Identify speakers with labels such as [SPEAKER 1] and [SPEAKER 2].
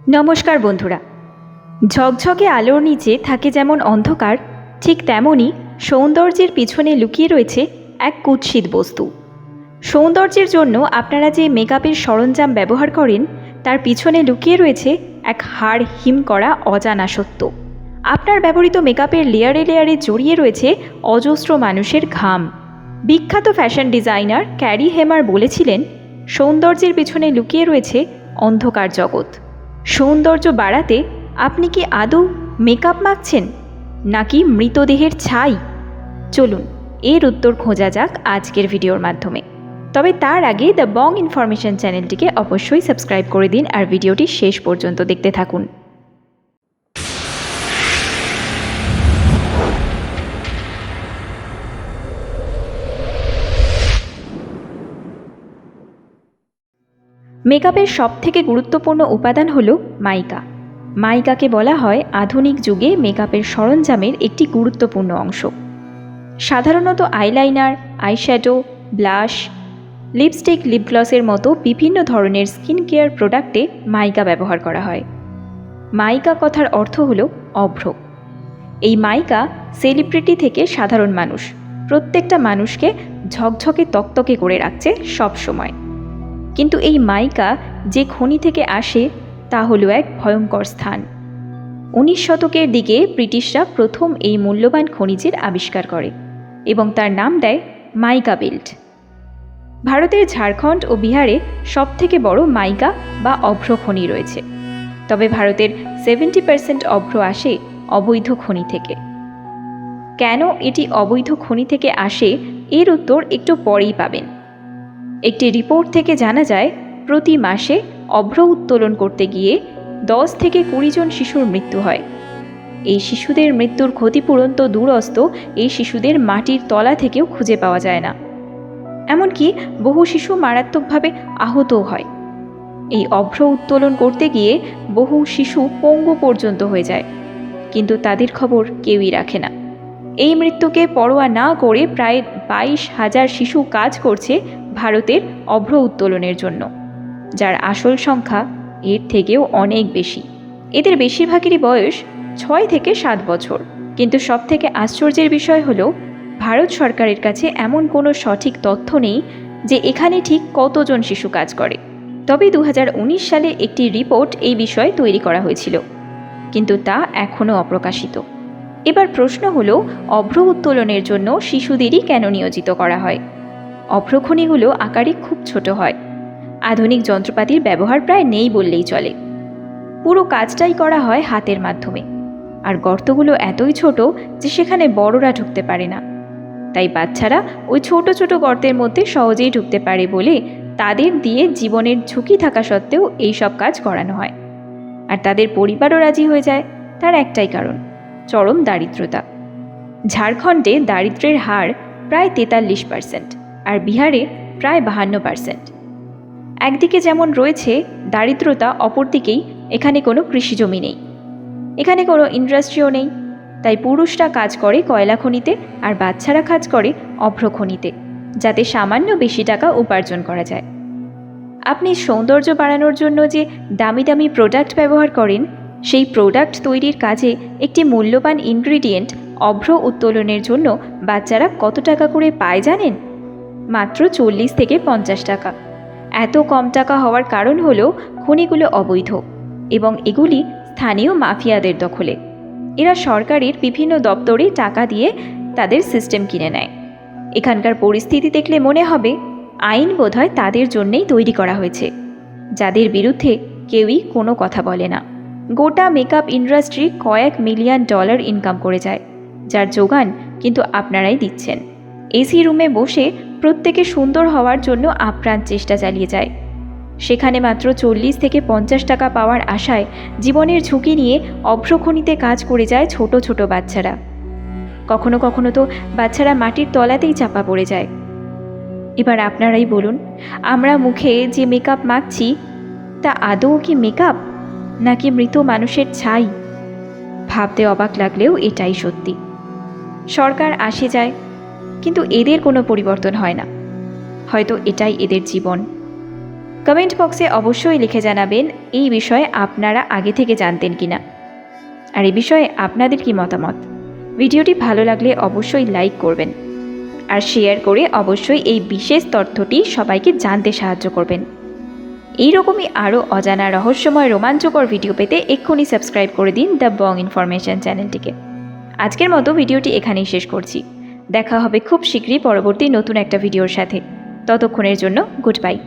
[SPEAKER 1] নমস্কার বন্ধুরা। ঝকঝকে আলোর নিচে থাকে যেমন অন্ধকার, ঠিক তেমনই সৌন্দর্যের পিছনে লুকিয়ে রয়েছে এক কুৎসিত বস্তু। সৌন্দর্যের জন্য আপনারা যে মেকআপের সরঞ্জাম ব্যবহার করেন, তার পিছনে লুকিয়ে রয়েছে এক হাড় হিম করা অজানা সত্য। আপনার ব্যবহৃত মেকআপের লেয়ারে লেয়ারে জড়িয়ে রয়েছে অজস্র মানুষের ঘাম। বিখ্যাত ফ্যাশন ডিজাইনার ক্যারি হেমার বলেছিলেন, সৌন্দর্যের পিছনে লুকিয়ে রয়েছে অন্ধকার জগৎ। সৌন্দর্য বাড়াতে আপনি কি আদৌ মেকআপ মাখছেন, নাকি মৃতদেহের ছাই? চলুন এর উত্তর খোঁজা যাক আজকের ভিডিওর মাধ্যমে। তবে তার আগে দ্য বং ইনফরমেশন চ্যানেলটিকে অবশ্যই সাবস্ক্রাইব করে দিন আর ভিডিওটি শেষ পর্যন্ত দেখতে থাকুন। মেকআপের সবথেকে গুরুত্বপূর্ণ উপাদান হলো মাইকা। মাইকাকে বলা হয় আধুনিক যুগে মেকআপের সরঞ্জামের একটি গুরুত্বপূর্ণ অংশ। সাধারণত আইলাইনার, আইশ্যাডো, ব্লাশ, লিপস্টিক, লিপগ্লসের মতো বিভিন্ন ধরনের স্কিন কেয়ার প্রোডাক্টে মাইকা ব্যবহার করা হয়। মাইকা কথার অর্থ হলো অভ্র। এই মাইকা সেলিব্রিটি থেকে সাধারণ মানুষ, প্রত্যেকটা মানুষকে ঝকঝকে তকতকে করে রাখছে সব সময়। কিন্তু এই মাইকা যে খনি থেকে আসে তা হলো এক ভয়ঙ্কর স্থান। 19 শতকের দিকে ব্রিটিশরা প্রথম এই মূল্যবান খনিজের আবিষ্কার করে এবং তার নাম দেয় মাইকা বেল্ট। ভারতের ঝাড়খণ্ড ও বিহারে সবথেকে বড় মাইকা বা অভ্র খনি রয়েছে। তবে ভারতের 70% অভ্র আসে অবৈধ খনি থেকে। কেন এটি অবৈধ খনি থেকে আসে এর উত্তর একটু পরেই পাবেন। একটি রিপোর্ট থেকে জানা যায়, প্রতি মাসে অভ্র উত্তোলন করতে গিয়ে 10 থেকে 20 জন শিশুর মৃত্যু হয়। এই শিশুদের মৃত্যুর ক্ষতিপূরণ তো দূরস্থ, এই শিশুদের মাটির তলা থেকেও খুঁজে পাওয়া যায় না। এমনকি বহু শিশু মারাত্মকভাবে আহতও হয়। এই অভ্র উত্তোলন করতে গিয়ে বহু শিশু পঙ্গু পর্যন্ত হয়ে যায়, কিন্তু তাদের খবর কেউই রাখে না। এই মৃত্যুকে পরোয়া না করে প্রায় 22,000 শিশু কাজ করছে ভারতের অভ্র উত্তোলনের জন্য, যার আসল সংখ্যা এর থেকেও অনেক বেশি। এদের বেশিরভাগেরই বয়স 6 থেকে 7 বছর। কিন্তু সবথেকে আশ্চর্যের বিষয় হলো, ভারত সরকারের কাছে এমন কোনো সঠিক তথ্য নেই যে এখানে ঠিক কতজন শিশু কাজ করে। তবে 2019 সালে একটি রিপোর্ট এই বিষয়ে তৈরি করা হয়েছিল, কিন্তু তা এখনও অপ্রকাশিত। এবার প্রশ্ন হলো, অভ্র উত্তোলনের জন্য শিশুদেরই কেন নিয়োজিত করা হয়? অভ্র খনিগুলো আকারে খুব ছোট হয়। আধুনিক যন্ত্রপাতির ব্যবহার প্রায় নেই বললেই চলে। পুরো কাজটাই করা হয় হাতের মাধ্যমে, আর গর্তগুলো এতই ছোট যে সেখানে বড়রা ঢুকতে পারে না। তাই বাচ্চারা ওই ছোট ছোট গর্তের মধ্যে সহজেই ঢুকতে পারে বলে তাদের দিয়ে জীবনের ঝুঁকি থাকা সত্ত্বেও এই সব কাজ করানো হয়। আর তাদের পরিবারও রাজি হয়ে যায়। তার একটাই কারণ, চরম দারিদ্রতা। ঝাড়খণ্ডে দারিদ্র্যের হার প্রায় 43% আর বিহারে প্রায় 52%। একদিকে যেমন রয়েছে দারিদ্রতা, অপরদিকেই এখানে কোনো কৃষিজমি নেই, এখানে কোনো ইন্ডাস্ট্রিও নেই। তাই পুরুষরা কাজ করে কয়লা খনিতে আর বাচ্চারা কাজ করে অভ্র খনিতে, যাতে সামান্য বেশি টাকা উপার্জন করা যায়। আপনি সৌন্দর্য বাড়ানোর জন্য যে দামি দামি প্রোডাক্ট ব্যবহার করেন, সেই প্রোডাক্ট তৈরির কাজে একটি মূল্যবান ইনগ্রিডিয়েন্ট অভ্র উত্তোলনের জন্য বাচ্চারা কত টাকা করে পায় জানেন? মাত্র 40 থেকে 50 টাকা। এত কম টাকা হওয়ার কারণ হলো খনিগুলো অবৈধ এবং এগুলি স্থানীয় মাফিয়াদের দখলে। এরা সরকারের বিভিন্ন দপ্তরে টাকা দিয়ে তাদের সিস্টেম কিনে নেয়। এখানকার পরিস্থিতি দেখলে মনে হবে আইন বোধহয় তাদের জন্যেই তৈরি করা হয়েছে, যাদের বিরুদ্ধে কেউই কোনো কথা বলে না। গোটা মেকআপ ইন্ডাস্ট্রি কয়েক মিলিয়ন ডলার ইনকাম করে যায়, যার যোগান কিন্তু আপনারাই দিচ্ছেন। এসি রুমে বসে প্রত্যেকে সুন্দর হওয়ার জন্য আপ্রাণ চেষ্টা চালিয়ে যায়। সেখানে মাত্র 40 থেকে 50 টাকা পাওয়ার আশায় জীবনের ঝুঁকি নিয়ে অভ্র খনিতে কাজ করে যায় ছোট ছোট বাচ্চারা। কখনো কখনো তো বাচ্চারা মাটির তলাতেই চাপা পড়ে যায়। এবার আপনারাই বলুন, আমরা মুখে যে মেকআপ মাখছি তা আদৌ কি মেকআপ, নাকি মৃত মানুষের ছাই? ভাবতে অবাক লাগলেও এটাই সত্যি। সরকার আসে যায়, কিন্তু এদের কোনো পরিবর্তন হয় না। হয়তো এটাই এদের জীবন। কমেন্ট বক্সে অবশ্যই লিখে জানাবেন এই বিষয়ে আপনারা আগে থেকে জানতেন কিনা, আর এই বিষয়ে আপনাদের কি মতামত। ভিডিওটি ভালো লাগলে অবশ্যই লাইক করবেন আর শেয়ার করে অবশ্যই এই বিশেষ তথ্যটি সবাইকে জানতে সাহায্য করবেন। এইরকমই আরও অজানা রহস্যময় রোমাঞ্চকর ভিডিও পেতে এক্ষুনি সাবস্ক্রাইব করে দিন দ্য বং ইনফরমেশন চ্যানেলটিকে। আজকের মতো ভিডিওটি এখানেই শেষ করছি। দেখা হবে খুব শীঘ্রই পরবর্তী নতুন একটা ভিডিওর সাথে। ততক্ষণের জন্য গুড বাই।